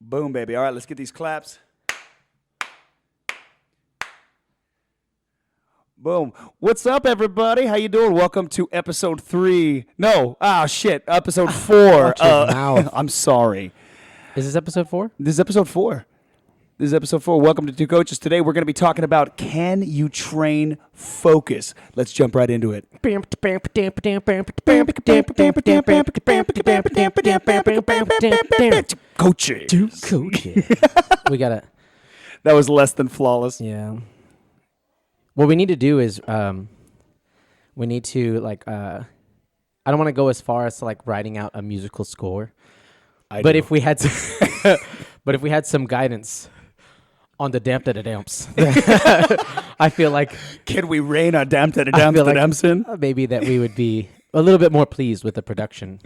Boom, baby. All right, let's get these claps. Boom. What's up, everybody? How you doing? Welcome to episode 3. No. Episode 4. Watch your mouth. I'm sorry. Is this episode 4? This is episode 4. Welcome to Two Coaches. Today, we're going to be talking about, can you train focus? Let's jump right into it. Coaches. Two coaches. We got to... That was less than flawless. Yeah. What we need to do is we need to, I don't want to go as far as to, writing out a musical score. But if we had some guidance on the damp damps, I feel like... Can we rain on damp Damson? Maybe that we would be a little bit more pleased with the production.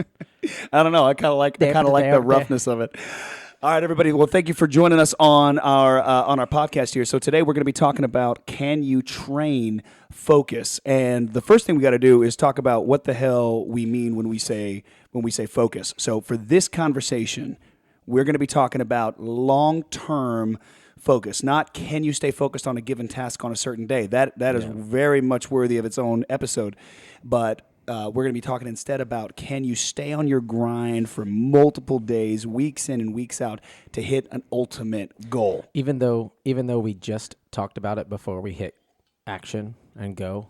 I don't know. I kind of like the roughness of it. All right, everybody. Well, thank you for joining us on our podcast here. So today we're going to be talking about, can you train focus? And the first thing we got to do is talk about what the hell we mean when we say focus. So for this conversation, we're going to be talking about long-term focus, not can you stay focused on a given task on a certain day. That is very much worthy of its own episode. But we're going to be talking instead about, can you stay on your grind for multiple days, weeks in and weeks out, to hit an ultimate goal? Even though we just talked about it before we hit action and go.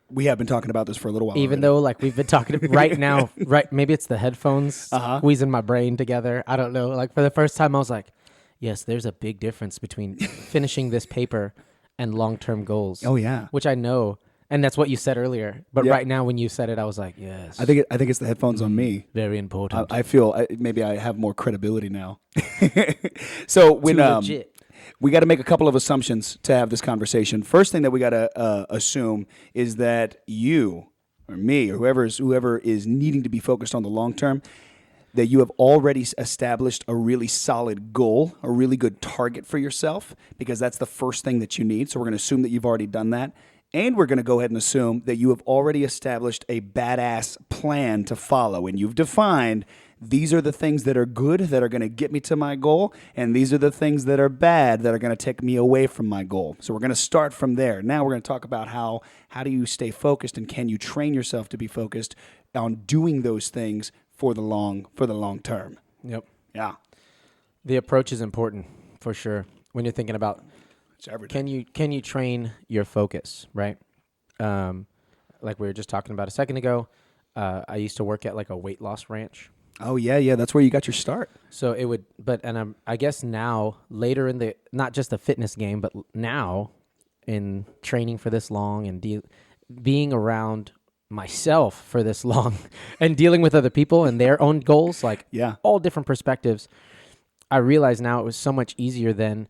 We have been talking about this for a little while. Even though we've been talking right now, right? Maybe it's the headphones squeezing my brain together. I don't know. For the first time, I was like, yes, there's a big difference between finishing this paper and long-term goals. Oh yeah, which I know. And that's what you said earlier. But right now, when you said it, I was like, yes. I think it's the headphones on me. Very important. I feel maybe I have more credibility now. So when we got to make a couple of assumptions to have this conversation. First thing that we got to assume is that you or me or whoever is needing to be focused on the long term, that you have already established a really solid goal, a really good target for yourself, because that's the first thing that you need. So we're going to assume that you've already done that. And we're going to go ahead and assume that you have already established a badass plan to follow. And you've defined, these are the things that are good that are going to get me to my goal, and these are the things that are bad that are going to take me away from my goal. So we're going to start from there. Now we're going to talk about how do you stay focused, and can you train yourself to be focused on doing those things for the long term. Yep. Yeah. The approach is important for sure when you're thinking about, can you train your focus, right? Like we were just talking about a second ago, I used to work at a weight loss ranch. Oh yeah, that's where you got your start. So it would, I guess now later in not just the fitness game, but now in training for this long and being around myself for this long and dealing with other people and their own goals, all different perspectives, I realize now it was so much easier than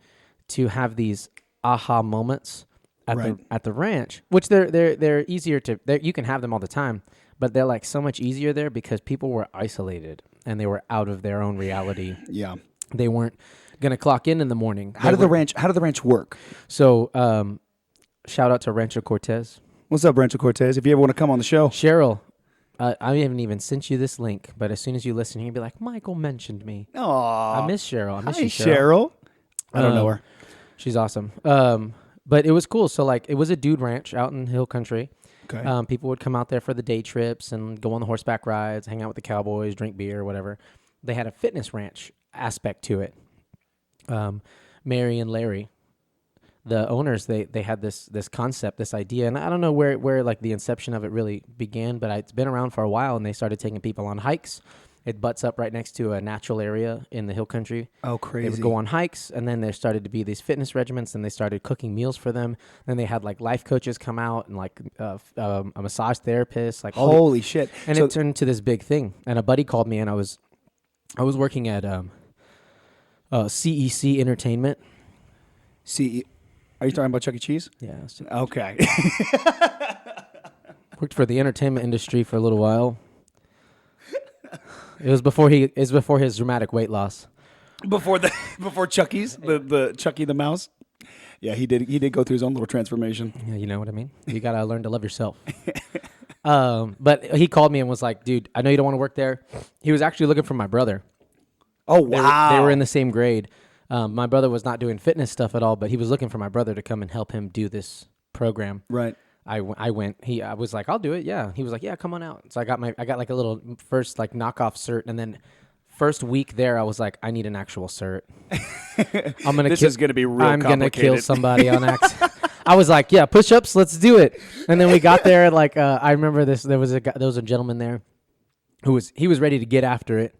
to have these aha moments at the ranch, which they're easier to, you can have them all the time, but they're so much easier there because people were isolated and they were out of their own reality. Yeah. They weren't going to clock in the morning. How did the ranch work? So, shout out to Rancho Cortez. What's up, Rancho Cortez? If you ever want to come on the show. Cheryl, I haven't even sent you this link, but as soon as you listen, you'll be like, Michael mentioned me. Aww. I miss Cheryl. I miss you, Cheryl. I don't know her. She's awesome. But it was cool. So it was a dude ranch out in hill country. Okay. People would come out there for the day trips and go on the horseback rides, hang out with the cowboys, drink beer, whatever. They had a fitness ranch aspect to it. Mary and Larry, the owners, they had this concept, this idea, and I don't know where the inception of it really began, but it's been around for a while, and they started taking people on hikes. It butts up right next to a natural area in the hill country. Oh, crazy. They would go on hikes, and then there started to be these fitness regimens, and they started cooking meals for them. Then they had life coaches come out and a massage therapist. Holy shit. And it turned into this big thing. And a buddy called me, and I was working at CEC Entertainment. Are you talking about Chuck E. Cheese? Yeah. Okay. Worked for the entertainment industry for a little while. It was before his dramatic weight loss. Before Chucky's, the Chucky the mouse. Yeah, he did go through his own little transformation. Yeah, you know what I mean? You got to learn to love yourself. But he called me and was like, dude, I know you don't want to work there. He was actually looking for my brother. Oh, They wow. were in the same grade. My brother was not doing fitness stuff at all, but he was looking for my brother to come and help him do this program. Right. I went. I was like, I'll do it. Yeah. He was like, yeah, come on out. So I got like a little first like knockoff cert, and then first week there, I was like, I need an actual cert. This is gonna be real I'm gonna complicated. kill somebody on accident. I was like, yeah, push-ups, let's do it. And then we got there. Like I remember this. There was a gentleman there who was ready to get after it.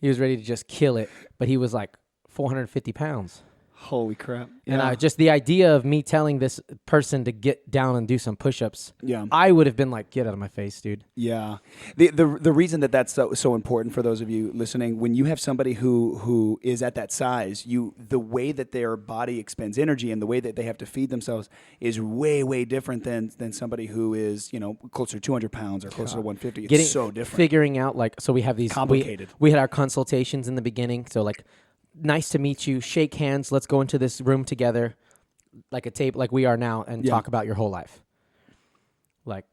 He was ready to just kill it, but he was like 450 pounds. Holy crap. And just the idea of me telling this person to get down and do some push-ups, I would have been like, get out of my face, dude. Yeah. The reason that's so important for those of you listening, when you have somebody who is at that size, the way that their body expends energy and the way that they have to feed themselves is way, way different than somebody who is, closer to 200 pounds or closer to 150. It's so different. Figuring out, so we have these... Complicated. We had our consultations in the beginning, so nice to meet you, shake hands, let's go into this room together, like a table, like we are now, and talk about your whole life. Like,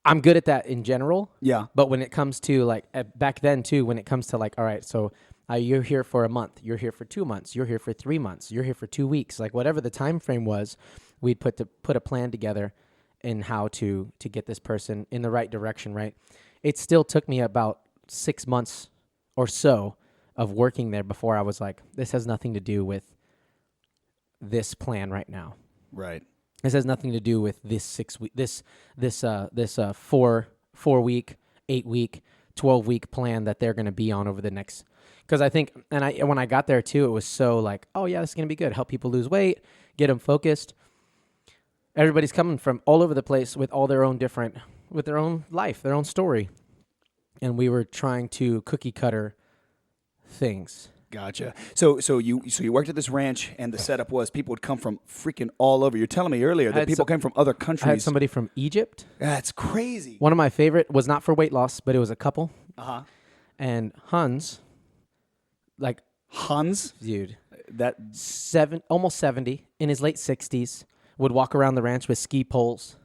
I'm good at that in general. Yeah. But when it comes to, back then, too, when it comes to, all right, so you're here for a month, you're here for 2 months, you're here for 3 months, you're here for 2 weeks, whatever the time frame was, we'd put a plan together in how to get this person in the right direction, right? It still took me about 6 months or so of working there before I was like, this has nothing to do with this plan right now. Right. This has nothing to do with this 6 week, this 4 week, 8 week, 12 week plan that they're going to be on over the next. Because I think, when I got there too, it was so like, oh yeah, this is going to be good. Help people lose weight, get them focused. Everybody's coming from all over the place with all their own with their own life, their own story. And we were trying to cookie cutter things. Gotcha. So you worked at this ranch, and the setup was people would come from freaking all over. You're telling me earlier that people came from other countries. I had somebody from Egypt. That's crazy. One of my favorite was not for weight loss, but it was a couple. Uh-huh. And Hans, Hans, dude, that almost 70, in his late 60s, would walk around the ranch with ski poles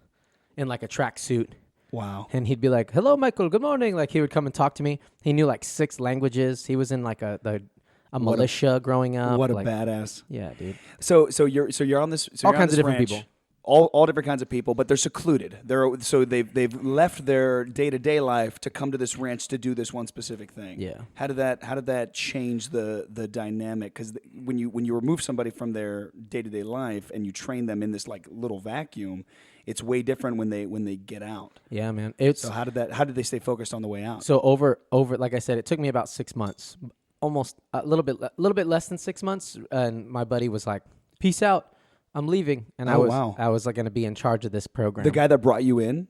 in a tracksuit. Wow. And he'd be like, hello, Michael, good morning. He would come and talk to me. He knew 6 languages. He was in a militia growing up. What a badass. Yeah, dude. So you're on this. So all you're kinds on this of different ranch, people. All different kinds of people, but they're secluded. They've left their day-to-day life to come to this ranch to do this one specific thing. Yeah. How did that change the dynamic? Because when you remove somebody from their day-to-day life and you train them in this little vacuum, it's way different when they get out. Yeah, man. So how did they stay focused on the way out? So over like I said, it took me about 6 months, almost a little bit less than 6 months, and my buddy was like, "Peace out, I'm leaving," and I was going to be in charge of this program. The guy that brought you in,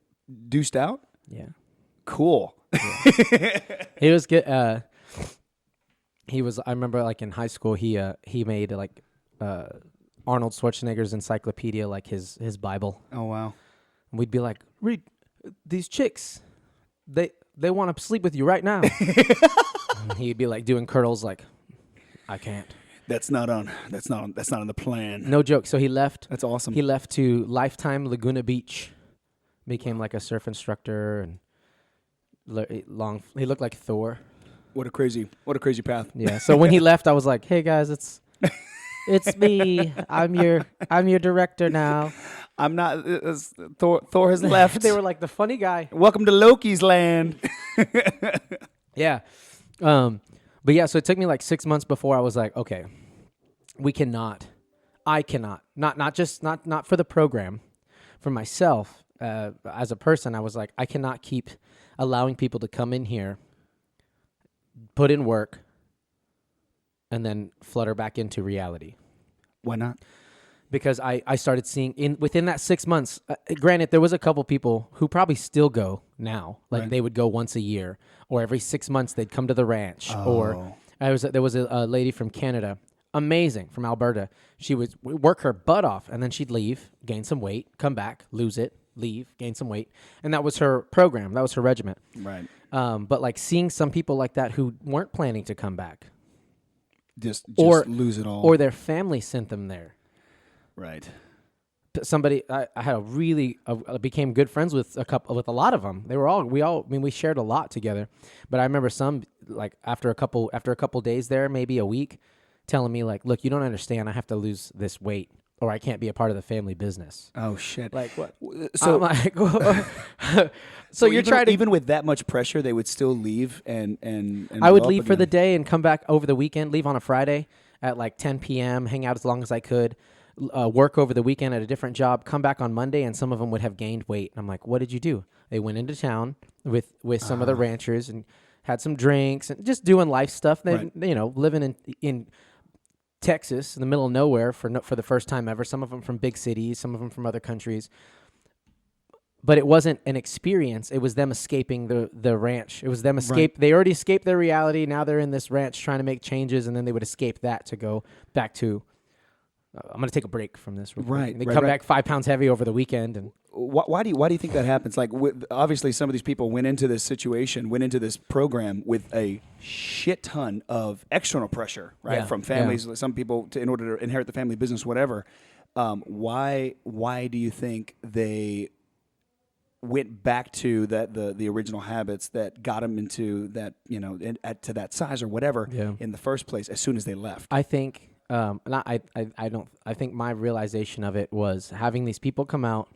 deuced out? Yeah. Cool. Yeah. He was good. He was. I remember in high school, he made Arnold Schwarzenegger's encyclopedia his Bible. Oh wow. And we'd be like, read these chicks. They want to sleep with you right now. And he'd be doing curls I can't. That's not on the plan. No joke. So he left. That's awesome. He left to Lifetime Laguna Beach. Became a surf instructor and he looked like Thor. What a crazy path. Yeah. So when he left, I was like, "Hey guys, it's me. I'm your director now." I'm not. Thor has left. They were the funny guy. Welcome to Loki's land. Yeah. But yeah, so it took me 6 months before I was like, okay, I cannot, not for the program, for myself, as a person, I was like, I cannot keep allowing people to come in here, put in work, and then flutter back into reality. Why not? Because I started seeing within that 6 months, granted, there was a couple people who probably still go now. Right. They would go once a year or every 6 months they'd come to the ranch. Oh. Or there was a lady from Canada, amazing, from Alberta. She would work her butt off and then she'd leave, gain some weight, come back, lose it, leave, gain some weight. And that was her program. That was her regiment. Right. But seeing some people like that who weren't planning to come back. Just lose it all. Or their family sent them there. Right. somebody I had a really became good friends with a lot of them. We shared a lot together. But I remember some, like after a couple days there, maybe a week, telling me like, look, you don't understand. I have to lose this weight, or I can't be a part of the family business. Oh shit! Like what? So I'm like, so you're trying to even with that much pressure, they would still leave and I would blow up leave for again? the day and come back over the weekend. Leave on a Friday at like 10 p.m. Hang out as long as I could. Work over the weekend at a different job. Come back on Monday, and some of them would have gained weight. And I'm like, what did you do? They went into town with some of the ranchers and had some drinks and just doing life stuff. They living in Texas, in the middle of nowhere for the first time ever. Some of them from big cities, some of them from other countries. But it wasn't an experience. It was them escaping the ranch. It was them escape. Right. They already escaped their reality. Now they're in this ranch trying to make changes, and then they would escape that to go back to, I'm going to take a break from this. Right. And they come back 5 pounds heavy over the weekend. And why do you think that happens? Like, obviously, some of these people went into this program with a shit ton of external pressure, right? From families, some people in order to inherit the family business, whatever. Why do you think they went back to the original habits that got them into that, to that size or whatever in the first place as soon as they left? I think, I think my realization of it was having these people come out,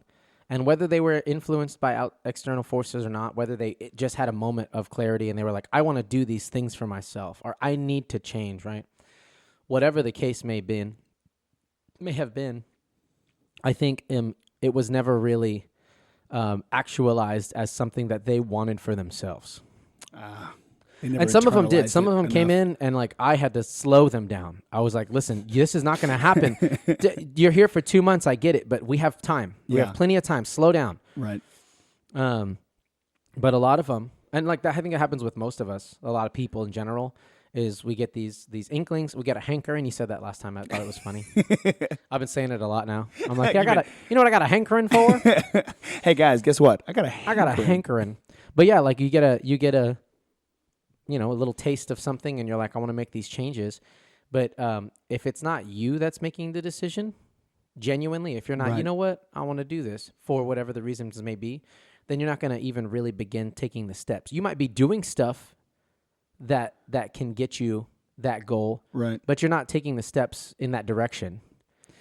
and whether they were influenced by external forces or not, whether they just had a moment of clarity and they were like, I want to do these things for myself, or I need to change, right? Whatever the case may have been, I think it was never really actualized as something that they wanted for themselves. And some of them did. Some of them came in and like I had to slow them down. I was like, listen, this is not going to happen. You're here for 2 months. I get it, but we have time. We have plenty of time. Slow down. Right. But a lot of them, and like that, I think it happens with most of us, a lot of people in general, is we get these inklings. We get a hankering. You said that last time. I thought it was funny. I've been saying it a lot now. I'm like, you know what I got a hankering for? Hey guys, guess what? I got a hankering. But yeah, like you get a a little taste of something, and you're like, I want to make these changes. But if it's not you that's making the decision, genuinely, if you're not, you know what, I want to do this for whatever the reasons may be, then you're not going to even really begin taking the steps. You might be doing stuff that can get you that goal, right? But you're not taking the steps in that direction.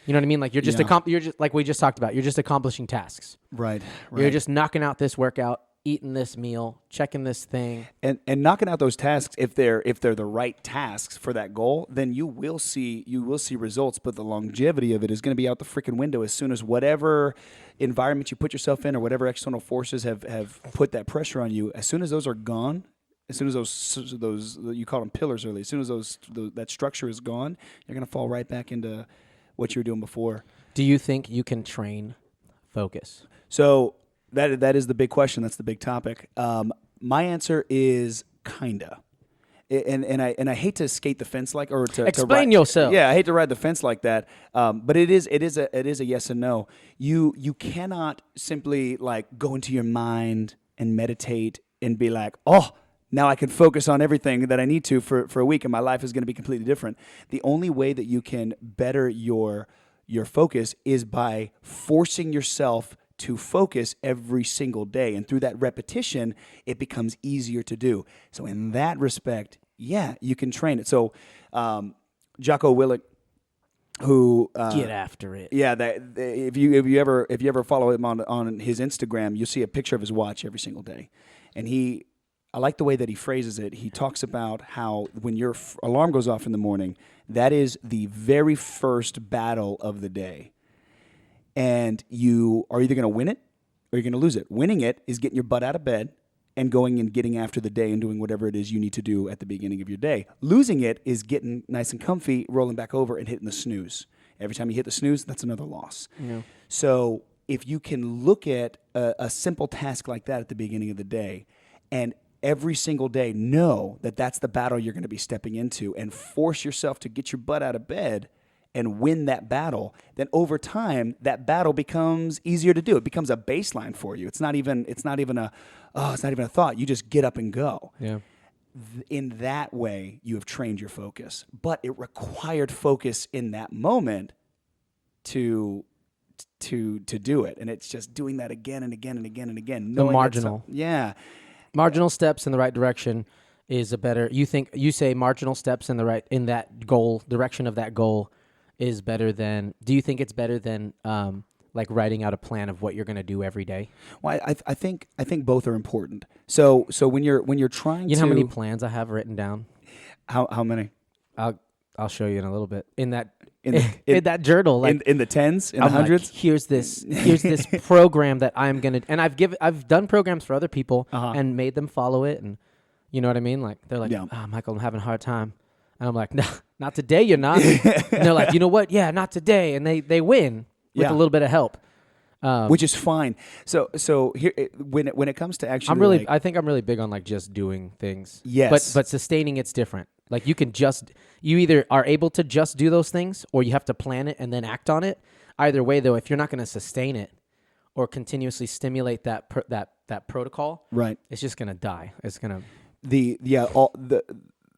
You know what I mean? Like you're just you're just like we just talked about. You're just accomplishing tasks. Right. You're just knocking out this workout, eating this meal, checking this thing, and knocking out those tasks. If they're the right tasks for that goal, then you will see results. But the longevity of it is going to be out the freaking window as soon as whatever environment you put yourself in or whatever external forces have put that pressure on you. As soon as those are gone, as soon as those you call them pillars early, as soon as that structure is gone, you're going to fall right back into what you were doing before. Do you think you can train focus? So that is the big question. That's the big topic. My answer is kinda, and I hate to skate the fence or to explain yourself. Yeah, I hate to ride the fence like that. But it is a yes and no. You cannot simply like go into your mind and meditate and be like, oh, now I can focus on everything that I need to for a week, and my life is going to be completely different. The only way that you can better your focus is by forcing yourself to focus every single day. And through that repetition, it becomes easier to do. So in that respect, yeah, you can train it. So Jocko Willink, who get after it. Yeah, if you ever follow him on his Instagram, you'll see a picture of his watch every single day. And I like the way that he phrases it. He talks about how when your alarm goes off in the morning, that is the very first battle of the day. And you are either going to win it or you're going to lose it. Winning it is getting your butt out of bed and going and getting after the day and doing whatever it is you need to do at the beginning of your day. Losing it is getting nice and comfy, rolling back over and hitting the snooze. Every time you hit the snooze, that's another loss. Yeah. So if you can look at a simple task like that at the beginning of the day and every single day know that that's the battle you're going to be stepping into and force yourself to get your butt out of bed and win that battle, then over time that battle becomes easier to do. It becomes a baseline for you. It's not even a thought. You just get up and go. Yeah. In that way, you have trained your focus, but it required focus in that moment to to do it, and it's just doing that again and again and again and again. The marginal, marginal steps in the right direction is a better. You say marginal steps in that goal direction of that goal is better than. Do you think it's better than like writing out a plan of what you're going to do every day? Well, I think both are important. So when you're trying, you know how many plans I have written down? How many? I'll show you in a little bit. In that that journal, like in the tens, in the hundreds. Like, here's this program that I'm gonna, and I've done programs for other people and made them follow it, and you know what I mean. Like they're like, Michael, I'm having a hard time, and I'm like, no, not today, you're not. And they're like, you know what? Yeah, not today, and they win with a little bit of help. Which is fine. So here, when it comes to actually, I think I'm really big on like just doing things. Yes, but sustaining it's different. Like you either are able to just do those things, or you have to plan it and then act on it. Either way, though, if you're not going to sustain it or continuously stimulate that protocol, right, it's just going to die. It's going to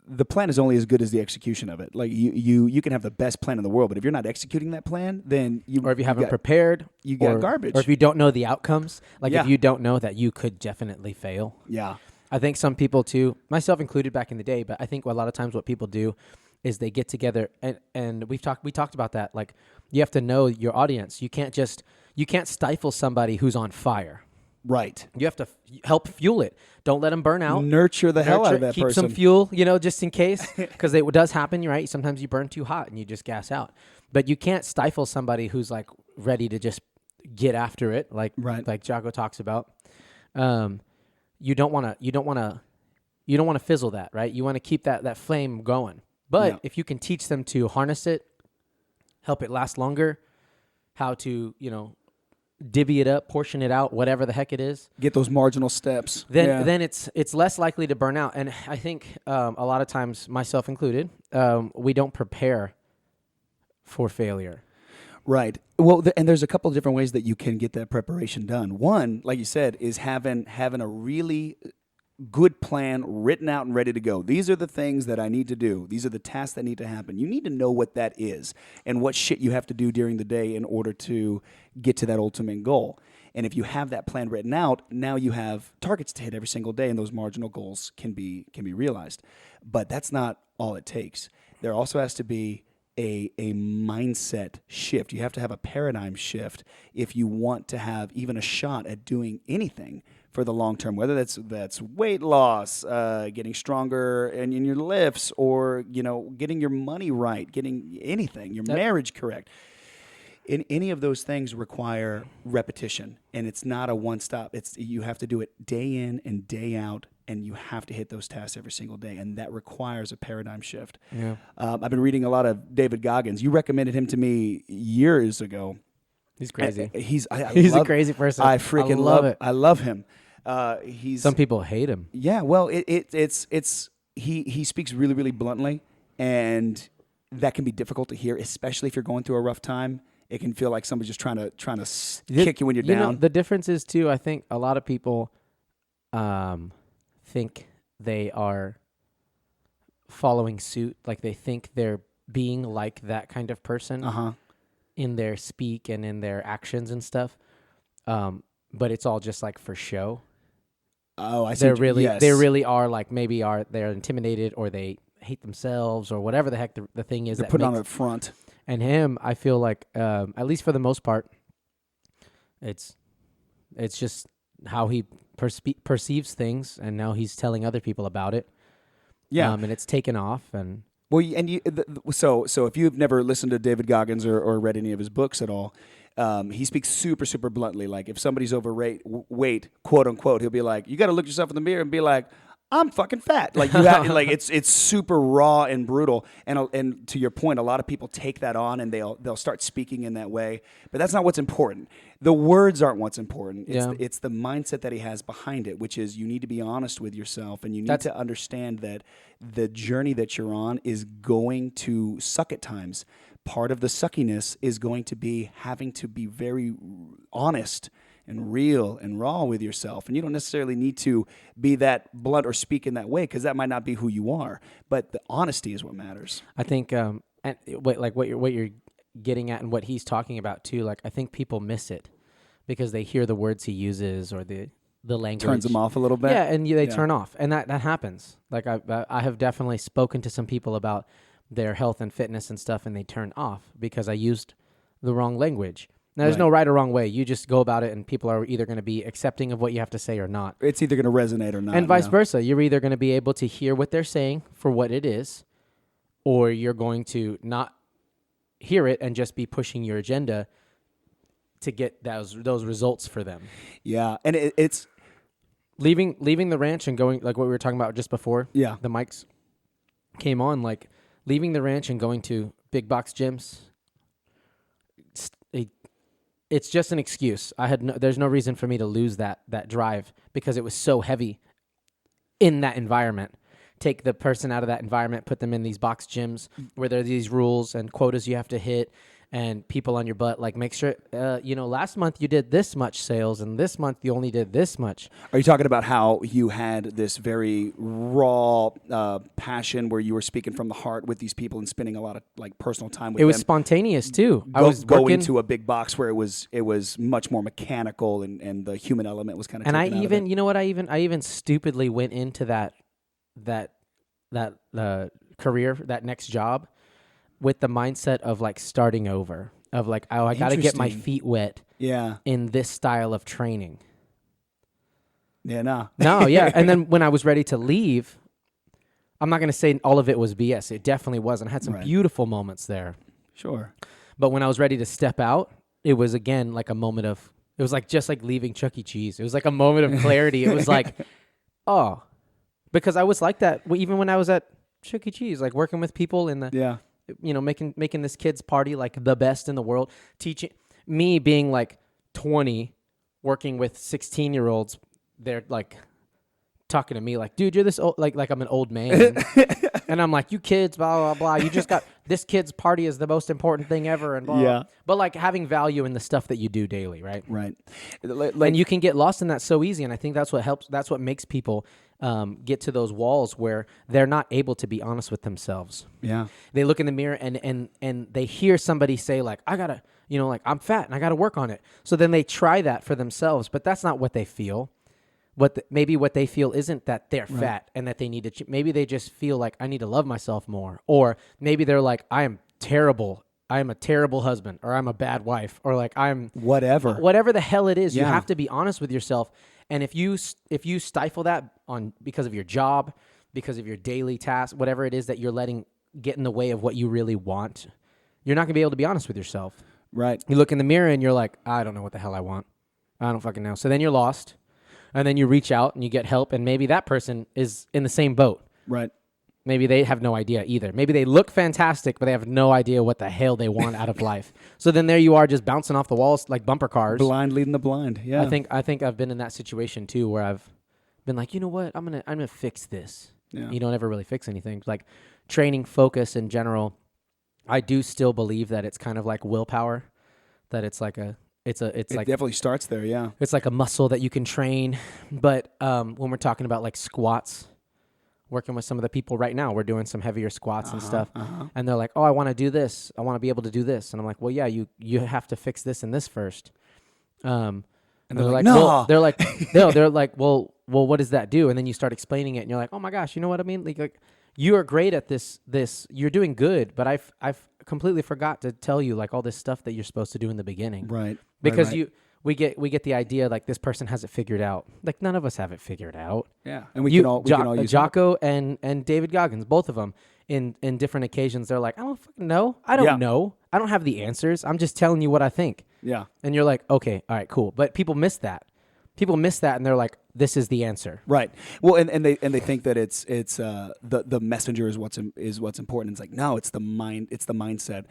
the plan is only as good as the execution of it. Like you can have the best plan in the world, but if you're not executing that plan, then or if you haven't prepared, you got garbage. Or if you don't know the outcomes, like if you don't know that you could definitely fail. Yeah. I think some people too, myself included back in the day, but I think a lot of times what people do is they get together and we talked about that. Like you have to know your audience. You can't stifle somebody who's on fire. Right. You have to help fuel it. Don't let them burn out. Nurture the hell out of that keep person. Keep some fuel, just in case, because it does happen, right? Sometimes you burn too hot and you just gas out. But you can't stifle somebody who's like ready to just get after it, like Jago talks about. You don't want to fizzle that, right? You want to keep that flame going. But if you can teach them to harness it, help it last longer, how to, divvy it up, portion it out, whatever the heck it is. Get those marginal steps. Then it's less likely to burn out. And I think a lot of times, myself included, we don't prepare for failure. Right. Well, and there's a couple of different ways that you can get that preparation done. One, like you said, is having a really good plan written out and ready to go. These are the things that I need to do. These are the tasks that need to happen. You need to know what that is and what shit you have to do during the day in order to get to that ultimate goal. And if you have that plan written out, now you have targets to hit every single day, and those marginal goals can be realized. But that's not all it takes. There also has to be a mindset shift. You have to have a paradigm shift if you want to have even a shot at doing anything for the long term, whether that's weight loss, getting stronger in your lifts, or getting your money right, getting anything, your marriage correct. In any of those things require repetition, and it's not a one-stop. You have to do it day in and day out, and you have to hit those tasks every single day, and that requires a paradigm shift. Yeah. I've been reading a lot of David Goggins. You recommended him to me years ago. He's crazy. He's a crazy person. I freaking love it. I love him. Some people hate him. Yeah. Well, he speaks really, really bluntly, and that can be difficult to hear, especially if you're going through a rough time. It can feel like somebody's just trying to kick you when you're down. The difference is too, I think a lot of people think they are following suit, like they think they're being like that kind of person in their speak and in their actions and stuff. But it's all just like for show. Oh, I see. They really are like they're intimidated, or they hate themselves, or whatever the heck the thing is. They're put on the front. And him, I feel like, at least for the most part, it's just how he perceives things, and now he's telling other people about it. Yeah, and it's taken off. And so if you've never listened to David Goggins or read any of his books at all, he speaks super, super bluntly. Like if somebody's overweight, quote unquote, he'll be like, "You got to look yourself in the mirror and be like, I'm fucking fat." Like you have, like it's super raw and brutal. And to your point, a lot of people take that on and they'll start speaking in that way. But that's not what's important. The words aren't what's important. It's the mindset that he has behind it, which is you need to be honest with yourself, and you need to understand that the journey that you're on is going to suck at times. Part of the suckiness is going to be having to be very honest and real and raw with yourself. And you don't necessarily need to be that blunt or speak in that way, because that might not be who you are. But the honesty is what matters. I think, what you're getting at and what he's talking about too. Like I think people miss it because they hear the words he uses or the language Turns them off a little bit. Yeah, and they turn off, and that happens. Like I have definitely spoken to some people about their health and fitness and stuff, and they turn off because I used the wrong language. Now, there's no right or wrong way. You just go about it, and people are either going to be accepting of what you have to say or not. It's either going to resonate or not. And vice versa. You're either going to be able to hear what they're saying for what it is, or you're going to not hear it and just be pushing your agenda to get those results for them. Yeah, and it's... Leaving the ranch and going, like what we were talking about just before the mics came on, like leaving the ranch and going to big box gyms, it's just an excuse. There's no reason for me to lose that drive because it was so heavy in that environment. Take the person out of that environment, put them in these box gyms where there are these rules and quotas you have to hit and people on your butt. Like make sure, last month you did this much sales and this month you only did this much. Are you talking about how you had this very raw passion where you were speaking from the heart with these people and spending a lot of like personal time with them? It was spontaneous too. I was going to a big box where it was much more mechanical and the human element was kind of. And I even, you know what? I even stupidly went into that career, that next job, with the mindset of like starting over, of like, oh, I got to get my feet wet. Yeah. In this style of training. Yeah, no. No, yeah. And then when I was ready to leave, I'm not going to say all of it was BS. It definitely wasn't. I had some beautiful moments there. Sure. But when I was ready to step out, it was again like a moment of, it was like just like leaving Chuck E. Cheese. It was like a moment of clarity. It was like, oh, because I was like that even when I was at Chuck E. Cheese, like working with people in the, making this kid's party like the best in the world, teaching me being like 20, working with 16-year-olds. They're like talking to me like, dude, you're this old, like I'm an old man. And I'm like, you kids, blah, blah, blah. You just got this kid's party is the most important thing ever. And blah, blah. But like having value in the stuff that you do daily. Right. Right. And you can get lost in that so easy. And I think that's what helps. That's what makes people get to those walls where they're not able to be honest with themselves. Yeah. They look in the mirror and they hear somebody say like, I gotta, like I'm fat and I gotta work on it. So then they try that for themselves, but that's not what they feel. Maybe what they feel isn't that they're fat and that they need to, maybe they just feel like I need to love myself more. Or maybe they're like, I am terrible. I am a terrible husband, or I'm a bad wife, or like I'm whatever the hell it is. You have to be honest with yourself. And if you stifle that because of your job, because of your daily task, whatever it is that you're letting get in the way of what you really want, you're not gonna be able to be honest with yourself. Right. You look in the mirror and you're like, I don't know what the hell I want. I don't fucking know. So then you're lost. And then you reach out and you get help, and maybe that person is in the same boat. Right. Maybe they have no idea either. Maybe they look fantastic, but they have no idea what the hell they want out of life. So then there you are, just bouncing off the walls like bumper cars. Blind leading the blind. Yeah. I think I've been in that situation too, where I've been like, you know what, I'm gonna fix this. Yeah. You don't ever really fix anything. Like training, focus in general. I do still believe that it's kind of like willpower, that it's like it like definitely starts there, yeah. It's like a muscle that you can train. But when we're talking about like squats, working with some of the people right now, we're doing some heavier squats and stuff. And they're like, oh, I want to do this. I want to be able to do this. And I'm like, well, yeah, you have to fix this and this first. And they're like, no. Well, they're like, no, they're like, well, what does that do? And then you start explaining it and you're like, oh my gosh, you know what I mean? Like you are great at this, you're doing good, but I've completely forgot to tell you like all this stuff that you're supposed to do in the beginning. Right. Because we get the idea like this person has it figured out. Like none of us have it figured out. Yeah. And we can all use Jocko and David Goggins, both of them in different occasions, they're like, I don't fucking know. I don't know. I don't have the answers. I'm just telling you what I think. Yeah. And you're like, okay, all right, cool. But people miss that. And they're like, this is the answer. Right. Well, and they think that it's the messenger is what's important. It's like, no, it's the mind, it's the mindset.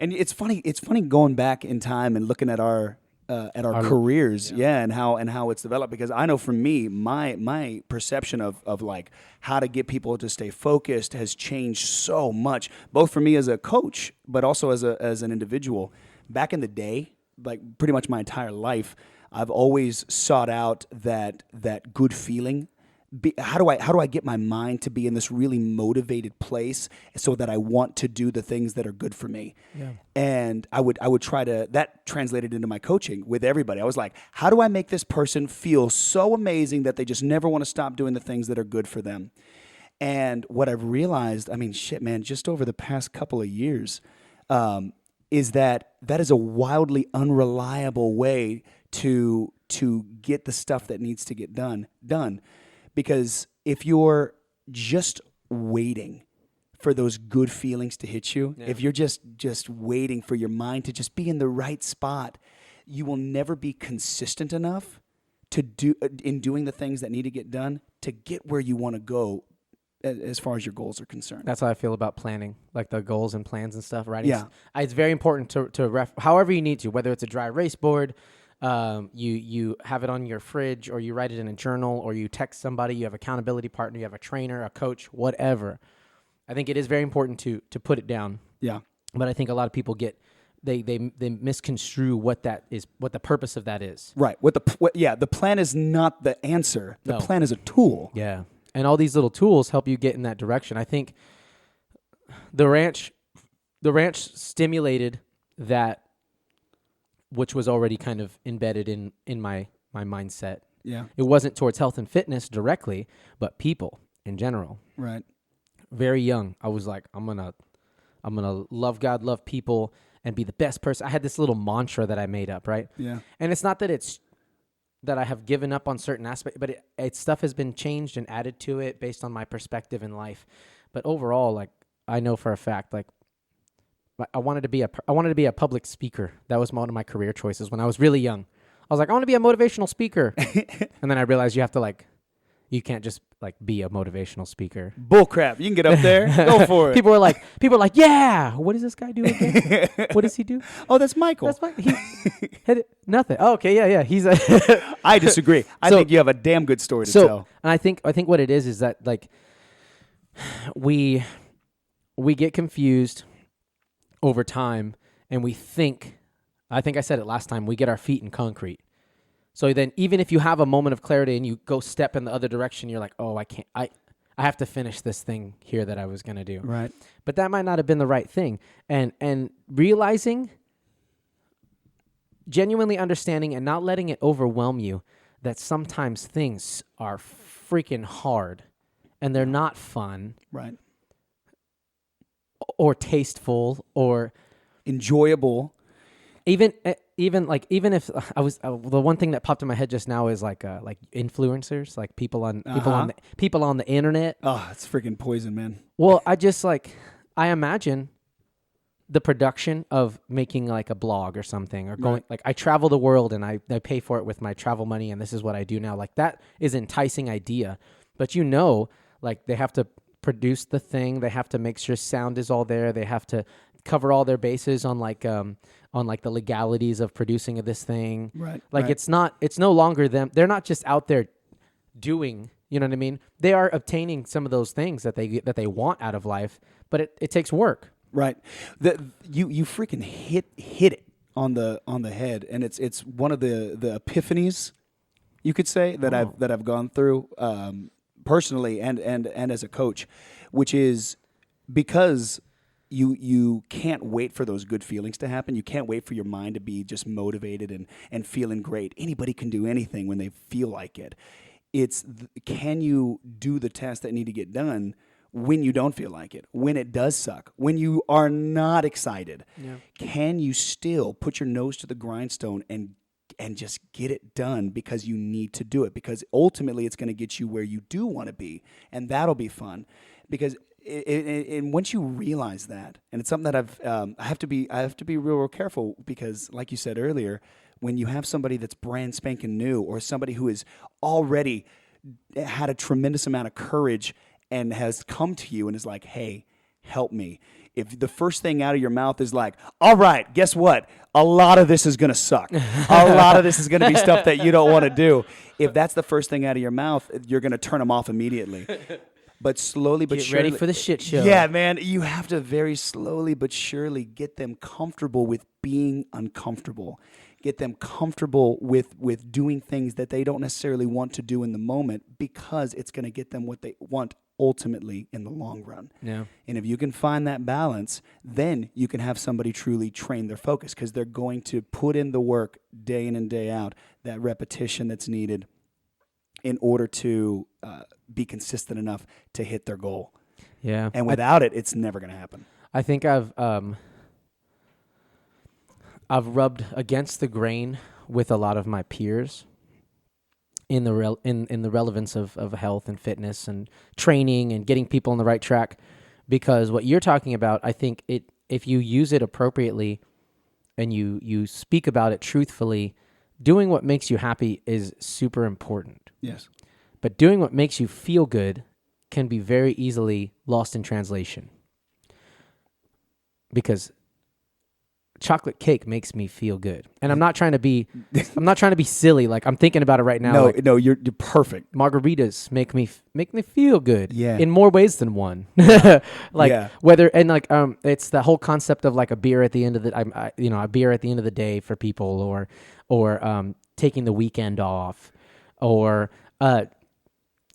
And it's funny going back in time and looking at our careers, and how it's developed, because I know for me, my perception of like how to get people to stay focused has changed so much, both for me as a coach, but also as an individual. Back in the day, like pretty much my entire life, I've always sought out that good feeling, how do I get my mind to be in this really motivated place so that I want to do the things that are good for me? Yeah. And I would try to, that translated into my coaching with everybody. I was like, how do I make this person feel so amazing that they just never want to stop doing the things that are good for them? And what I've realized, I mean, shit, man, just over the past couple of years, is that is a wildly unreliable way to get the stuff that needs to get done. Because if you're just waiting for those good feelings to hit you, if you're just waiting for your mind to just be in the right spot, you will never be consistent enough to do in doing the things that need to get done to get where you want to go as far as your goals are concerned. That's how I feel about planning, like the goals and plans and stuff, right? Yeah. It's very important to however you need to, whether it's a dry erase board, you have it on your fridge, or you write it in a journal, or you text somebody, you have an accountability partner, you have a trainer, a coach, whatever. I think it is very important to put it down. Yeah. But I think a lot of people they misconstrue what that is, what the purpose of that is. Right. The plan is not the answer. The plan is a tool. Yeah. And all these little tools help you get in that direction. I think the ranch stimulated that, which was already kind of embedded in my mindset. Yeah. It wasn't towards health and fitness directly, but people in general. Right. Very young, I was like, I'm gonna love God, love people, and be the best person. I had this little mantra that I made up, right? Yeah. And it's not that I have given up on certain aspects, but stuff has been changed and added to it based on my perspective in life. But overall, like, I know for a fact, like, I wanted to be a public speaker. That was one of my career choices when I was really young. I was like, I want to be a motivational speaker. And then I realized you can't just like be a motivational speaker. Bull crap. You can get up there. Go for it. People are like, yeah. What does this guy do again? What does he do? Oh, that's Michael. That's Michael. He hit it. Nothing. Oh, okay. Yeah. He's I disagree. I think you have a damn good story to tell. And I think what it is that like we get confused over time, and we think, I think I said it last time, we get our feet in concrete. So then even if you have a moment of clarity and you go step in the other direction, you're like, oh, I can't, I have to finish this thing here that I was going to do. Right. But that might not have been the right thing. And realizing, genuinely understanding and not letting it overwhelm you that sometimes things are freaking hard and they're not fun. Right. Or tasteful or enjoyable. Even if I was the one thing that popped in my head just now is like influencers, like people on the internet. Oh, it's freaking poison, man. Well, I imagine the production of making like a blog or something, or going like I travel the world and I pay for it with my travel money, and this is what I do now. Like that is an enticing idea, but like they have to produce the thing, they have to make sure sound is all there, they have to cover all their bases on the legalities of producing this thing. Right. Like it's no longer them. They're not just out there doing, you know what I mean? They are obtaining some of those things that they want out of life, but it takes work. Right. You freaking hit it on the head, and it's one of the epiphanies, you could say, that I've gone through personally and as a coach, which is because you can't wait for those good feelings to happen. You can't wait for your mind to be just motivated and feeling great. Anybody can do anything when they feel like it. Can you do the tasks that need to get done when you don't feel like it, when it does suck, when you are not excited? Yeah. Can you still put your nose to the grindstone and just get it done because you need to do it? Because ultimately it's going to get you where you do want to be, and that'll be fun. Because and once you realize that, and it's something that I have to be real careful, because like you said earlier, when you have somebody that's brand spanking new, or somebody who has already had a tremendous amount of courage and has come to you and is like, hey, help me. If the first thing out of your mouth is like, all right, guess what? A lot of this is going to suck. A lot of this is going to be stuff that you don't want to do. If that's the first thing out of your mouth, you're going to turn them off immediately. But slowly but surely. Get ready for the shit show. Yeah, man. You have to very slowly but surely get them comfortable with being uncomfortable. get them comfortable with doing things that they don't necessarily want to do in the moment, because it's going to get them what they want ultimately in the long run. Yeah. And if you can find that balance, then you can have somebody truly train their focus, because they're going to put in the work day in and day out, that repetition that's needed in order to be consistent enough to hit their goal. Yeah. And without it, it's never going to happen. I think I've rubbed against the grain with a lot of my peers in the in the relevance of health and fitness and training and getting people on the right track, because what you're talking about, I think if you use it appropriately and you speak about it truthfully, doing what makes you happy is super important. Yes. But doing what makes you feel good can be very easily lost in translation. Because chocolate cake makes me feel good. And I'm not trying to be silly. Like, I'm thinking about it right now. No, you're perfect. Margaritas make me feel good. Yeah. In more ways than one. Whether, and like, it's the whole concept of like a beer at the end of a beer at the end of the day for people, or taking the weekend off, or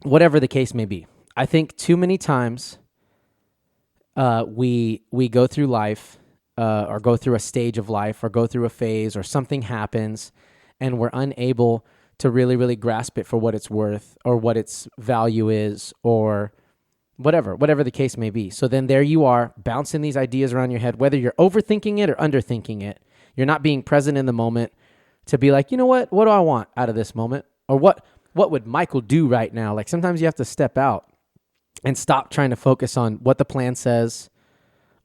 whatever the case may be. I think too many times we go through life, or go through a stage of life, or go through a phase, or something happens, and we're unable to really, really grasp it for what it's worth, or what its value is, or whatever the case may be. So then there you are, bouncing these ideas around your head, whether you're overthinking it or underthinking it. You're not being present in the moment to be like, you know what do I want out of this moment? Or what would Michael do right now? Like, sometimes you have to step out and stop trying to focus on what the plan says,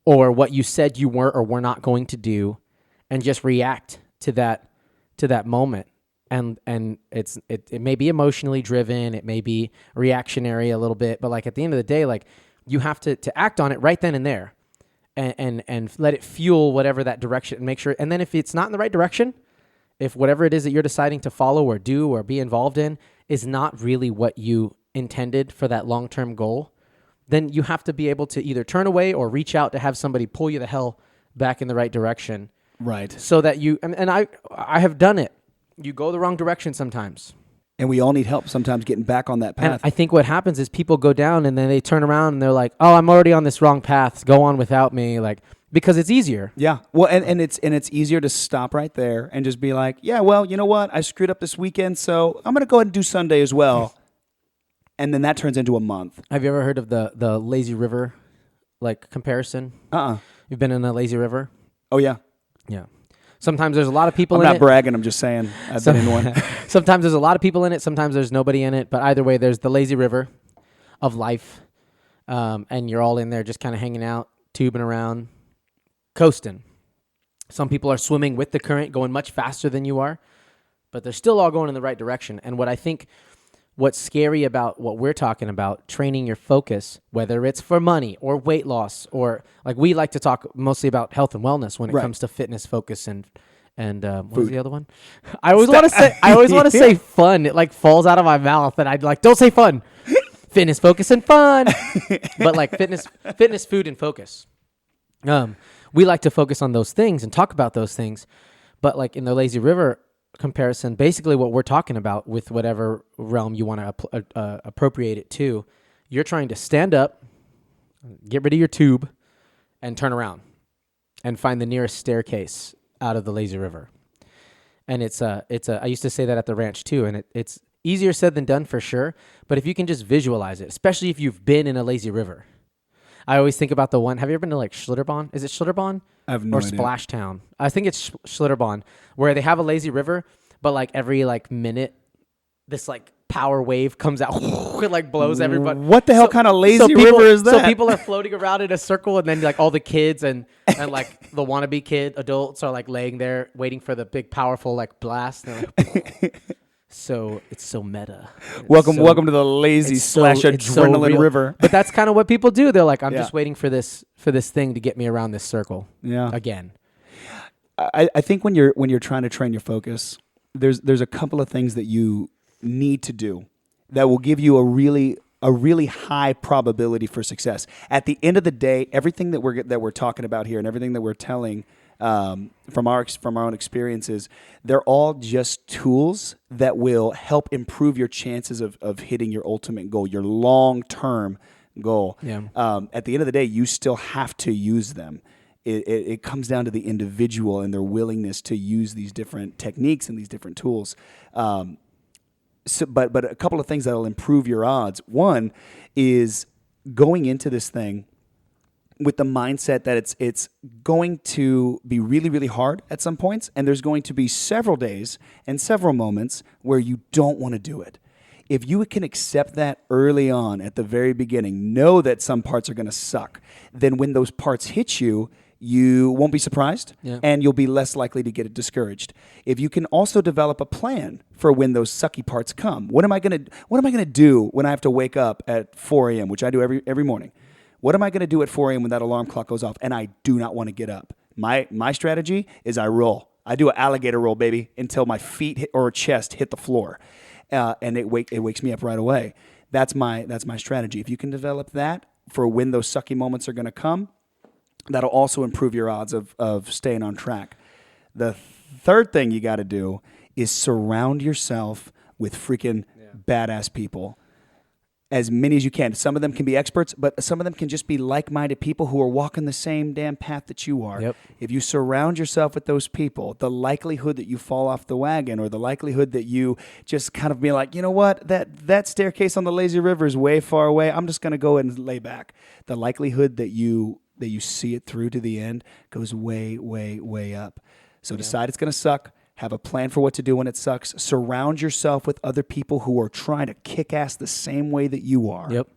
or what you said you were or were not going to do, and just react to that moment. And it may be emotionally driven, it may be reactionary a little bit, but like at the end of the day, like, you have to act on it right then and there, and let it fuel whatever that direction, and make sure. And then if it's not in the right direction, if whatever it is that you're deciding to follow or do or be involved in is not really what you intended for that long-term goal, then you have to be able to either turn away or reach out to have somebody pull you the hell back in the right direction. Right. So that you, and I have done it. You go the wrong direction sometimes. And we all need help sometimes getting back on that path. And I think what happens is people go down and then they turn around and they're like, oh, I'm already on this wrong path. Go on without me. Like, because it's easier. Yeah. Well, and it's easier to stop right there and just be like, yeah, well, you know what? I screwed up this weekend, so I'm going to go ahead and do Sunday as well. And then that turns into a month. Have you ever heard of the lazy river, like, comparison? You've been in a lazy river? Oh, yeah. Yeah. Sometimes there's a lot of people in it. I'm not bragging. I'm just saying I've been in one. Sometimes there's a lot of people in it. Sometimes there's nobody in it. But either way, there's the lazy river of life. And you're all in there just kind of hanging out, tubing around, coasting. Some people are swimming with the current, going much faster than you are. But they're still all going in the right direction. And what's scary about what we're talking about, training your focus, whether it's for money or weight loss, or like we like to talk mostly about health and wellness when it comes to fitness focus and what was the other one? I always want to say fun. It like falls out of my mouth, and I'd like, don't say fun. Fitness focus and fun, but like fitness, food, and focus. We like to focus on those things and talk about those things, but like in the lazy river comparison, basically what we're talking about with whatever realm you want to appropriate it to, you're trying to stand up, get rid of your tube, and turn around and find the nearest staircase out of the lazy river. And I used to say that at the ranch too, and it's easier said than done for sure, but if you can just visualize it, especially if you've been in a lazy river. I always think about the one, have you ever been to like Schlitterbahn? Is it Schlitterbahn? I have no idea. Or Splashtown? I think it's Schlitterbahn, where they have a lazy river, but like every like minute, this like power wave comes out, it like blows everybody. What the hell kind of lazy river is that? So people are floating around in a circle, and then like all the kids and like the wannabe adults are like laying there waiting for the big powerful like blast. And like, so it's so meta. Welcome to the lazy / adrenaline river. But that's kind of what people do. They're like, I'm just waiting for this thing to get me around this circle. Yeah. Again. I think when you're trying to train your focus, there's a couple of things that you need to do that will give you a really high probability for success. At the end of the day, everything that we're talking about here and everything that we're telling from our own experiences, they're all just tools that will help improve your chances of hitting your ultimate goal, your long-term goal. Yeah. At the end of the day, you still have to use them. It comes down to the individual and their willingness to use these different techniques and these different tools. But a couple of things that will improve your odds. One is going into this thing with the mindset that it's going to be really, really hard at some points, and there's going to be several days and several moments where you don't want to do it. If you can accept that early on at the very beginning, know that some parts are going to suck, then when those parts hit you, you won't be surprised, and you'll be less likely to get discouraged. If you can also develop a plan for when those sucky parts come, what am I gonna do when I have to wake up at 4 a.m., which I do every morning? What am I gonna do at 4 a.m. when that alarm clock goes off and I do not want to get up? My strategy is I roll. I do an alligator roll, baby, until my feet or chest hit the floor, and it wakes me up right away. That's my strategy. If you can develop that for when those sucky moments are gonna come, that'll also improve your odds of staying on track. The third thing you got to do is surround yourself with freaking badass people. As many as you can. Some of them can be experts, but some of them can just be like-minded people who are walking the same damn path that you are. Yep. If you surround yourself with those people, the likelihood that you fall off the wagon or the likelihood that you just kind of be like, you know what, that staircase on the lazy river is way far away. I'm just going to go and lay back. The likelihood that you see it through to the end goes way, way, way up. So decide it's going to suck. Have a plan for what to do when it sucks. Surround yourself with other people who are trying to kick ass the same way that you are. Yep.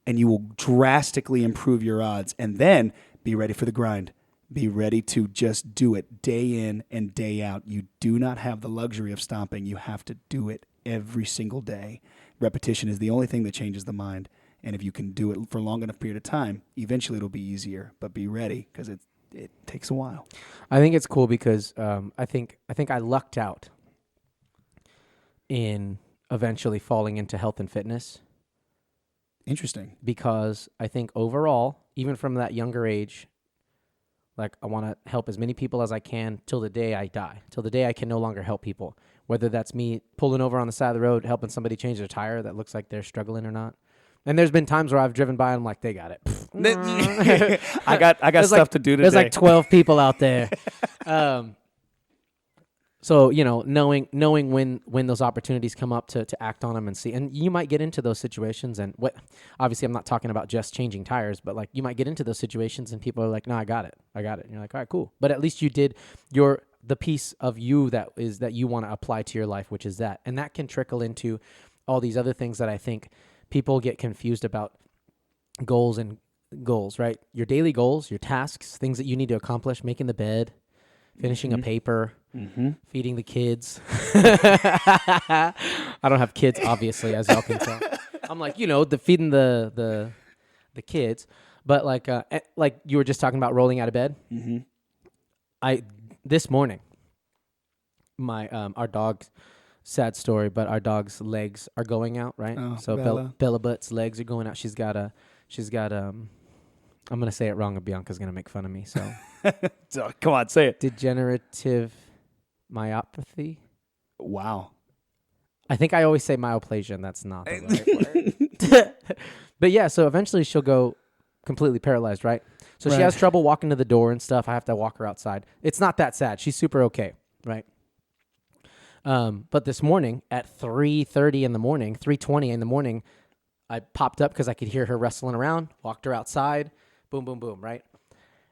And you will drastically improve your odds. And then be ready for the grind. Be ready to just do it day in and day out. You do not have the luxury of stopping. You have to do it every single day. Repetition is the only thing that changes the mind. And if you can do it for a long enough period of time, eventually it'll be easier. But be ready because it takes a while. I think it's cool because I think I lucked out in eventually falling into health and fitness. Interesting. Because I think overall, even from that younger age, like I want to help as many people as I can till the day I die, till the day I can no longer help people. Whether that's me pulling over on the side of the road, helping somebody change their tire that looks like they're struggling or not. And there's been times where I've driven by and I'm like, they got it. I got stuff to do today. There's like 12 people out there. So, knowing when those opportunities come up to act on them and see. And you might get into those situations and obviously I'm not talking about just changing tires, but like you might get into those situations and people are like, no, I got it. And you're like, all right, cool. But at least you did the piece of you that you want to apply to your life, which is that. And that can trickle into all these other things that I think people get confused about goals, right? Your daily goals, your tasks, things that you need to accomplish, making the bed, finishing a paper, feeding the kids. I don't have kids, obviously, as y'all can tell. I'm like, feeding the kids. But like you were just talking about rolling out of bed. Mm-hmm. This morning, our dog. Sad story, but our dog's legs are going out, right? Oh, so Bella Butt's legs are going out. She's got I'm gonna say it wrong and Bianca's gonna make fun of me. So come on, say it. Degenerative myopathy. Wow. I think I always say myoplasia, and that's not the right word. But yeah, so eventually she'll go completely paralyzed, right? So she has trouble walking to the door and stuff. I have to walk her outside. It's not that sad. She's super okay, right? But this morning at 3:30 in the morning, 3:20 in the morning, I popped up because I could hear her wrestling around, walked her outside, boom, boom, boom, right?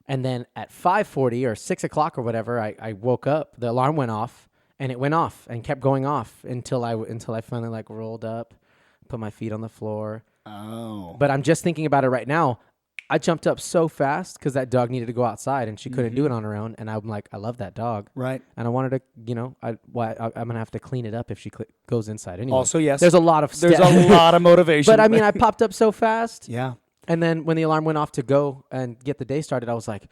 And then at 5:40 or 6 o'clock or whatever, I woke up, the alarm went off, and it went off and kept going off until I finally like rolled up, put my feet on the floor. Oh. But I'm just thinking about it right now. I jumped up so fast because that dog needed to go outside and she couldn't do it on her own. And I'm like, I love that dog. Right. And I wanted to, I'm going to have to clean it up if she goes inside anyway. Also, yes. There's a lot of motivation. But I mean, I popped up so fast. Yeah. And then when the alarm went off to go and get the day started, I was like,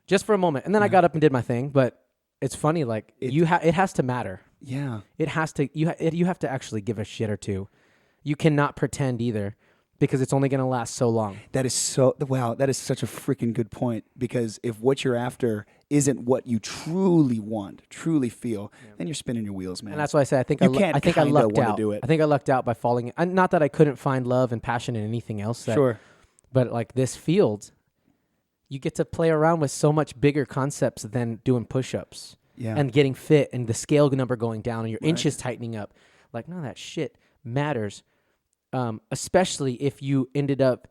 just for a moment. And then I got up and did my thing. But it's funny, like it has to matter. Yeah. It has to, you have to actually give a shit or two. You cannot pretend either. because it's only going to last so long. That is such a freaking good point, because if what you're after isn't what you truly want, truly feel, then you're spinning your wheels, man. And that's why I say I think I lucked out. I think I lucked out by falling. Not that I couldn't find love and passion in anything else. Sure. But like this field, you get to play around with so much bigger concepts than doing push-ups and getting fit and the scale number going down and your inches tightening up. Like, none of that shit matters, especially if you ended up,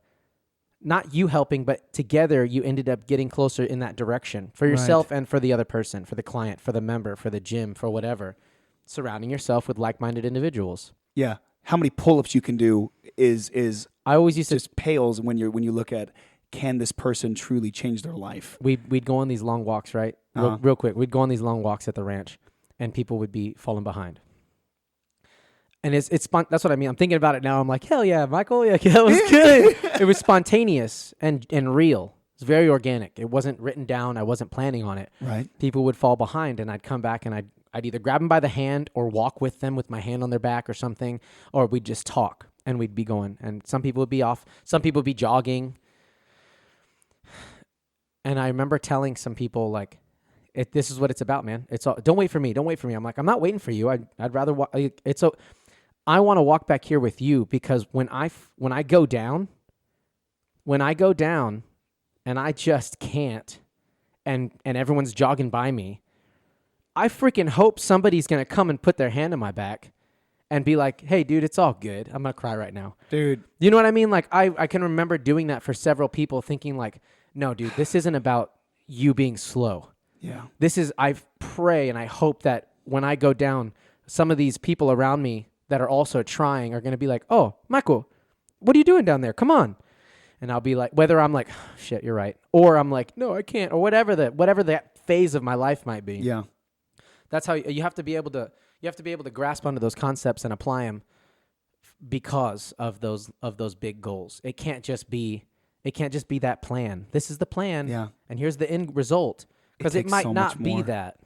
not you helping, but together you ended up getting closer in that direction for yourself and for the other person, for the client, for the member, for the gym, for whatever. Surrounding yourself with like-minded individuals. Yeah. How many pull-ups you can do is I always used just pales when you look at, can this person truly change their life? We'd go on these long walks, right? Real quick. We'd go on these long walks at the ranch, and people would be falling behind. And it's that's what I mean. I'm thinking about it now. I'm like, hell yeah, Michael. Yeah, that was good. It was spontaneous and real. It's very organic. It wasn't written down. I wasn't planning on it. Right. People would fall behind, and I'd come back, and I'd either grab them by the hand or walk with them with my hand on their back or something, or we'd just talk, and we'd be going. And some people would be off. Some people would be jogging. And I remember telling some people, like, this is what it's about, man. It's all, don't wait for me. Don't wait for me. I'm like, I'm not waiting for you. I'd rather walk. I want to walk back here with you, because when I go down and I just can't, and everyone's jogging by me, I freaking hope somebody's going to come and put their hand on my back and be like, hey, dude, it's all good. I'm going to cry right now. Dude. You know what I mean? Like, I can remember doing that for several people, thinking like, no, dude, this isn't about you being slow. Yeah. I pray and I hope that when I go down, some of these people around me that are also trying are going to be like, oh, Michael, what are you doing down there? Come on. And I'll be like, whether I'm like, oh, shit, you're right. Or I'm like, no, I can't. Or whatever that phase of my life might be. Yeah. That's how you have to be able to grasp onto those concepts and apply them because of those big goals. It can't just be that plan. This is the plan. Yeah. And here's the end result. Because it might not be that.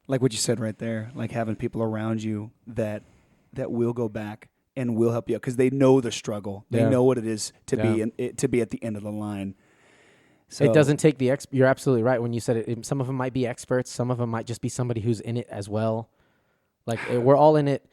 Like what you said right there, like having people around you that will go back and will help you out, because they know the struggle. They know what it is to be at the end of the line. So it doesn't take the you're absolutely right when you said it. Some of them might be experts. Some of them might just be somebody who's in it as well. Like, we're all in it.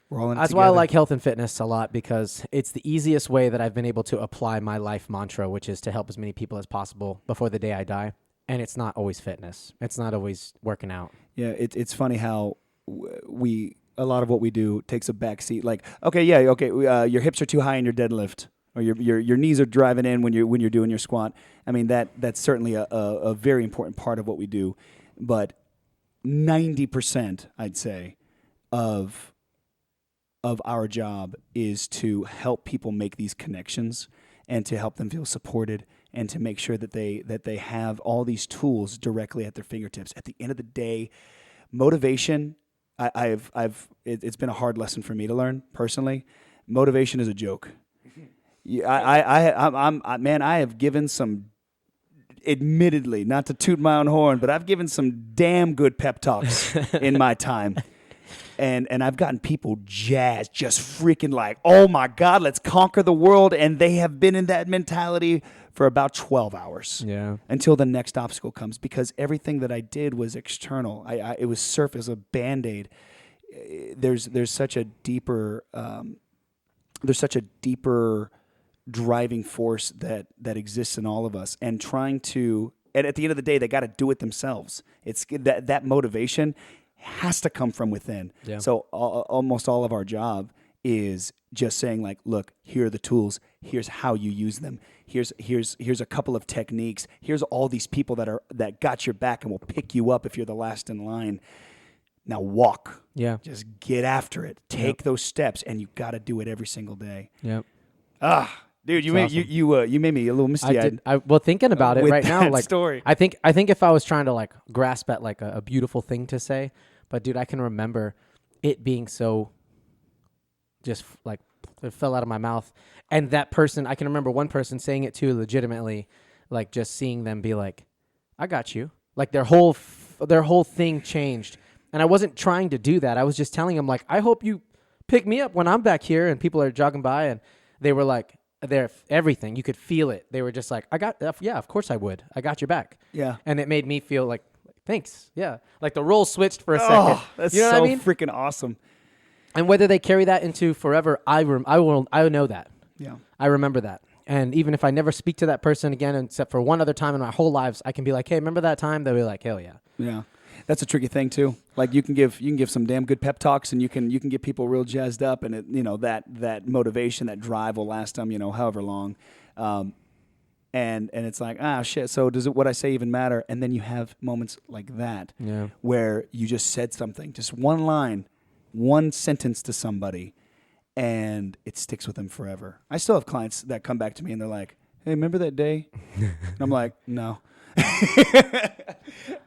We're all in it That's together. why I like health and fitness a lot, because it's the easiest way that I've been able to apply my life mantra, which is to help as many people as possible before the day I die. And it's not always fitness. It's not always working out. Yeah, it's funny how a lot of what we do takes a back seat. Like, your hips are too high in your deadlift, or your knees are driving in when you're doing your squat. I mean, that's certainly a very important part of what we do. But 90%, I'd say, of our job is to help people make these connections and to help them feel supported, and to make sure that they have all these tools directly at their fingertips. At the end of the day, motivation, it's been a hard lesson for me to learn personally. Motivation is a joke. I have given some, admittedly, not to toot my own horn, but I've given some damn good pep talks in my time. And I've gotten people jazzed, just freaking like, oh my God, let's conquer the world. And they have been in that mentality for about 12 hours until the next obstacle comes, because everything that I did was external. It was surface, a Band-Aid. There's such a deeper driving force that exists in all of us, and trying to, and at the end of the day, they got to do it themselves. It's that motivation has to come from within. Yeah. So almost all of our job is just saying, like, look, here are the tools. Here's how you use them. Here's a couple of techniques. Here's all these people that got your back and will pick you up if you're the last in line. Now walk. Yeah. Just get after it. Take those steps, and you got to do it every single day. Yep. Dude, you made me a little misty-eyed. Well, thinking about it right now, like, story. I think if I was trying to like grasp at like a beautiful thing to say, but dude, I can remember it being so just like it fell out of my mouth, and that person, I can remember one person saying it too, legitimately, like just seeing them be like, "I got you," like their whole thing changed, and I wasn't trying to do that. I was just telling them like, "I hope you pick me up when I'm back here," and people are jogging by, and they were like, everything. You could feel it. They were just like, yeah, of course I would. I got your back. Yeah. And it made me feel like, thanks. Yeah. Like the role switched for a second. Oh, that's you know so what I mean? freaking awesome. And whether they carry that into forever, I know that. Yeah. I remember that. And even if I never speak to that person again, except for one other time in my whole lives, I can be like, hey, remember that time? They'll be like, hell yeah. Yeah. That's a tricky thing too. Like you can give some damn good pep talks, and you can get people real jazzed up, and that motivation, that drive will last them, however long. And it's like, shit, so does what I say even matter? And then you have moments like that where you just said something, just one line, one sentence to somebody, and it sticks with them forever. I still have clients that come back to me and they're like, hey, remember that day? And I'm like, no.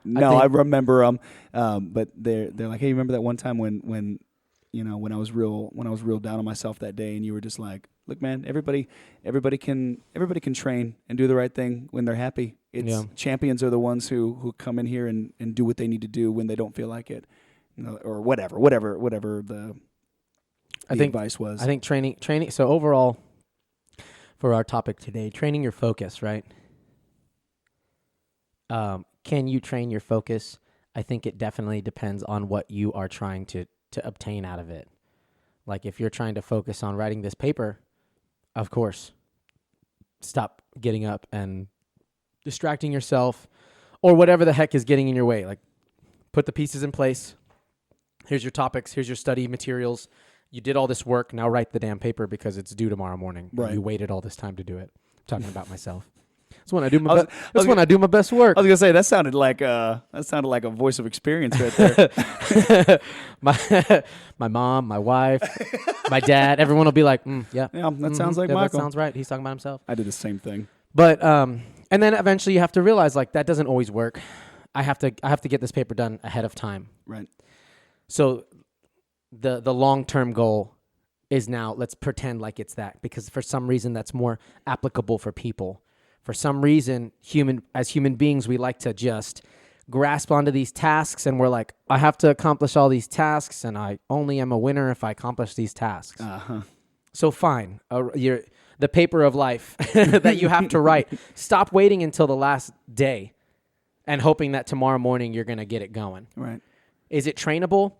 No, I remember them. But they're like, hey, remember that one time when I was real down on myself that day, and you were just like, look, man, everybody can train and do the right thing when they're happy. Champions are the ones who come in here and do what they need to do when they don't feel like it, or whatever the advice was. I think training. So overall, for our topic today, training your focus, right? Can you train your focus? I think it definitely depends on what you are trying to obtain out of it. Like if you're trying to focus on writing this paper, of course, stop getting up and distracting yourself or whatever the heck is getting in your way. Like put the pieces in place. Here's your topics. Here's your study materials. You did all this work. Now write the damn paper because it's due tomorrow morning. Right. You waited all this time to do it. I'm talking about myself. That's when I do my I do my best work. I was gonna say that sounded like a voice of experience right there. my mom, my wife, my dad, everyone will be like, yeah, that sounds like Michael. That sounds right. He's talking about himself. I did the same thing. But and then eventually you have to realize like that doesn't always work. I have to get this paper done ahead of time. Right. So the long-term goal is now let's pretend like it's that, because for some reason that's more applicable for people. For some reason, as human beings, we like to just grasp onto these tasks, and we're like, I have to accomplish all these tasks, and I only am a winner if I accomplish these tasks. Uh-huh. So fine, the paper of life that you have to write. Stop waiting until the last day and hoping that tomorrow morning you're going to get it going. Right. Is it trainable?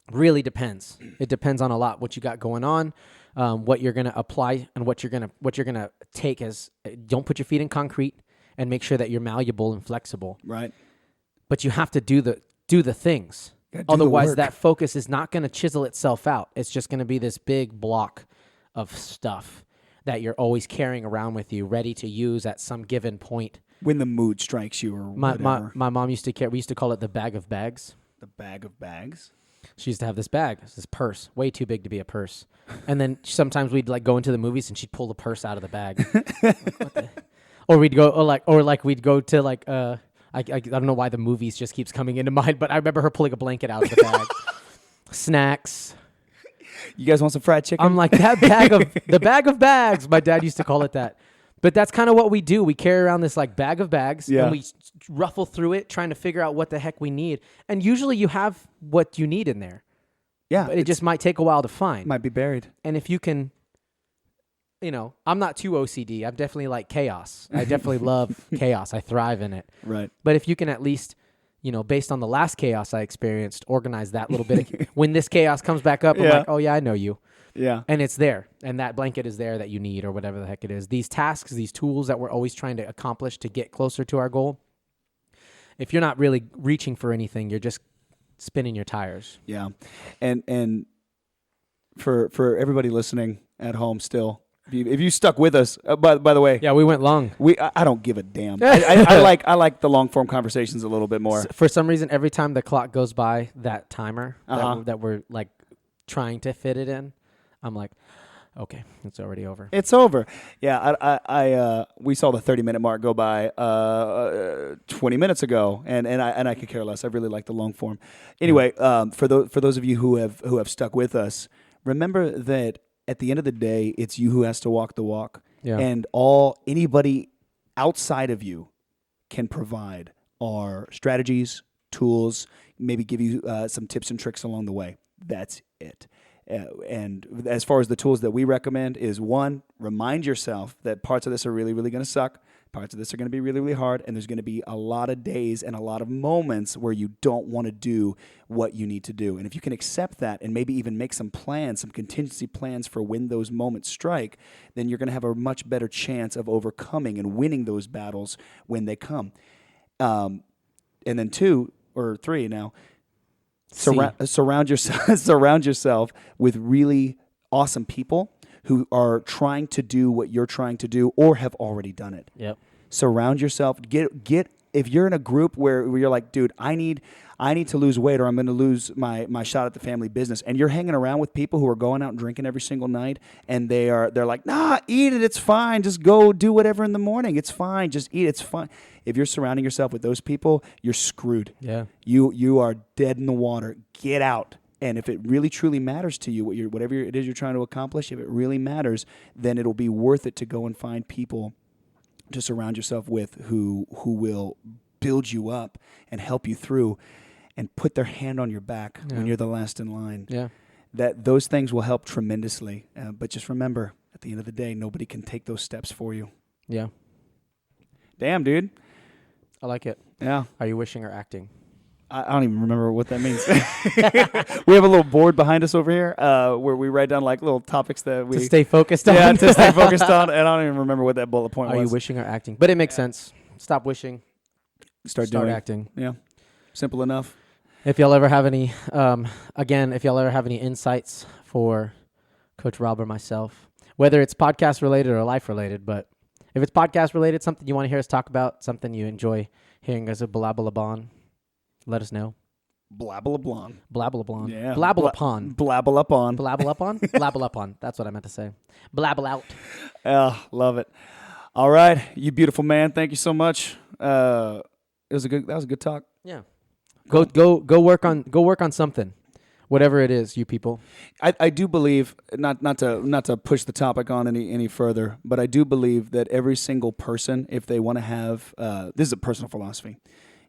Really depends. It depends on a lot, what you got going on. What you're going to apply and what you're going to take as don't put your feet in concrete, and make sure that you're malleable and flexible. Right. But you have to do the things. Otherwise, that focus is not going to chisel itself out. It's just going to be this big block of stuff that you're always carrying around with you, ready to use at some given point. When the mood strikes you or whatever. My mom used to we used to call it the bag of bags. The bag of bags? She used to have this bag, this purse, way too big to be a purse. And then sometimes we'd like go into the movies and she'd pull the purse out of the bag. Like, what the? Or we'd go, we'd go to like, I don't know why the movies just keeps coming into mind, but I remember her pulling a blanket out of the bag. Snacks. You guys want some fried chicken? I'm like, the bag of bags. My dad used to call it that. But that's kind of what we do. We carry around this like bag of bags, and we ruffle through it trying to figure out what the heck we need. And usually you have what you need in there. Yeah. But it just might take a while to find. Might be buried. And if you can, I'm not too OCD. I'm definitely like chaos. I definitely love chaos. I thrive in it. Right. But if you can at least, based on the last chaos I experienced, organize that little bit. When this chaos comes back up, I'm like, oh yeah, I know you. Yeah. And it's there. And that blanket is there that you need, or whatever the heck it is. These tasks, these tools that we're always trying to accomplish to get closer to our goal, if you're not really reaching for anything, you're just spinning your tires. Yeah. And for everybody listening at home still, if you stuck with us, by the way. Yeah, we went long. I don't give a damn. I like the long form conversations a little bit more. For some reason, every time the clock goes by, that timer that we're like trying to fit it in, I'm like, okay, it's already over. It's over. Yeah, we saw the 30-minute mark go by 20 minutes ago, and I could care less. I really like the long form. Anyway, for those of you who have stuck with us, remember that at the end of the day, it's you who has to walk the walk, and anybody outside of you can provide are strategies, tools, maybe give you some tips and tricks along the way. That's it. And as far as the tools that we recommend is, one, remind yourself that parts of this are really, really going to suck. Parts of this are going to be really, really hard. And there's going to be a lot of days and a lot of moments where you don't want to do what you need to do. And if you can accept that and maybe even make some plans, some contingency plans for when those moments strike, then you're going to have a much better chance of overcoming and winning those battles when they come. And then 2 or 3 now, surround yourself with really awesome people who are trying to do what you're trying to do or have already done it. Yep. Surround yourself. Get if you're in a group where you're like, dude, I need to lose weight or I'm going to lose my shot at the family business, and you're hanging around with people who are going out and drinking every single night, and they're like, nah, eat it, it's fine. Just go do whatever in the morning. It's fine. Just eat, it's fine. If you're surrounding yourself with those people, you're screwed. Yeah. You are dead in the water. Get out. And if it really truly matters to you, whatever it is you're trying to accomplish, if it really matters, then it'll be worth it to go and find people to surround yourself with who will build you up and help you through and put their hand on your back when you're the last in line. Yeah. That those things will help tremendously. But just remember, at the end of the day, nobody can take those steps for you. Yeah. Damn, dude. I like it. Yeah. Are you wishing or acting? I don't even remember what that means. We have a little board behind us over here where we write down like little topics that we... To stay focused on. Yeah, to stay focused on. And I don't even remember what that bullet point was. Are you wishing or acting? But it makes sense. Stop wishing. Start doing acting. Yeah. Simple enough. If y'all ever have any, if y'all ever have any insights for Coach Rob or myself, whether it's podcast related or life related, but if it's podcast related, something you want to hear us talk about, something you enjoy hearing us a blabble-a-bon, let us know. Blabble-a-blon. Blabble-a-blon. Yeah. Blabble-a-pon. Blabble-up-on. Blabble-up-on? Blabble-up-on. That's what I meant to say. Blabble-out. Love it. All right. You beautiful man. Thank you so much. That was a good talk. Yeah. Go work on something. Whatever it is, you people. I do believe, not to push the topic on any further, but I do believe that every single person, if they want to have, this is a personal philosophy,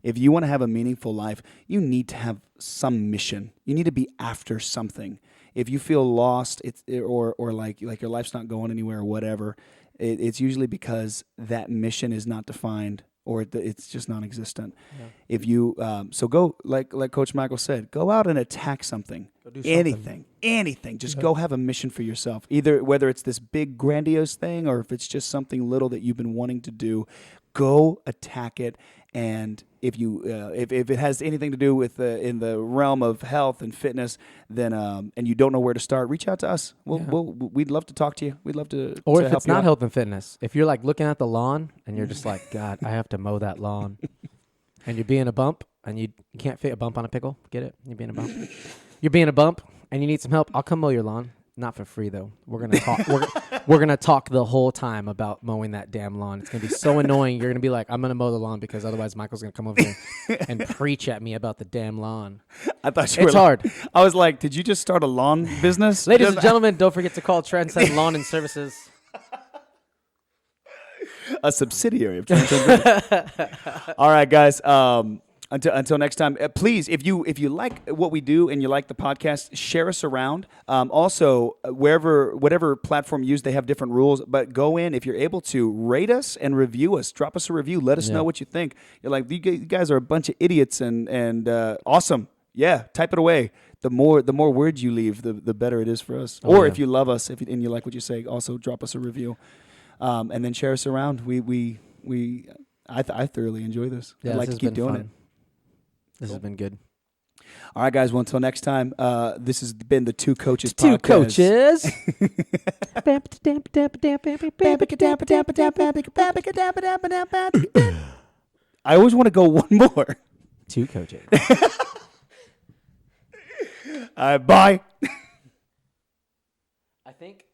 if you want to have a meaningful life, you need to have some mission. You need to be after something. If you feel lost, or like your life's not going anywhere or whatever, it's usually because that mission is not defined or it's just non-existent. Yeah. If you so go like Coach Michael said, go out and attack something. Go do something. Anything. Just go have a mission for yourself. Either whether it's this big grandiose thing or if it's just something little that you've been wanting to do, go attack it. And if you if it has anything to do with in the realm of health and fitness, then and you don't know where to start, reach out to us. We'd love to talk to you. We'd love to. Or to if help it's you not out. health and fitness, if you're like looking at the lawn and you're just like, God, I have to mow that lawn, and you're being a bump and you can't fit a bump on a pickle. Get it? You're being a bump. You're being a bump and you need some help. I'll come mow your lawn. Not for free though. We're gonna talk. we're gonna talk the whole time about mowing that damn lawn. It's gonna be so annoying. You're gonna be like, I'm gonna mow the lawn because otherwise Michael's gonna come over here and preach at me about the damn lawn. I thought it's hard. I was like, did you just start a lawn business? Ladies and gentlemen, don't forget to call Trendset Lawn and Services. A subsidiary of Trendset. All right, guys. Until next time, please, if you like what we do and you like the podcast, share us around. Also, whatever platform you use, they have different rules. But go in, if you're able to, rate us and review us. Drop us a review. Let us know what you think. You're like, you guys are a bunch of idiots and awesome. Yeah, type it away. The more words you leave, the better it is for us. If you love us, and you like what you say, also drop us a review. And then share us around. I thoroughly enjoy this. Yeah, I'd like to keep doing it. This has been good. All right, guys. Well, until next time, this has been the Two Coaches Two Podcast. Coaches. I always want to go one more. Two coaches. Bye. I think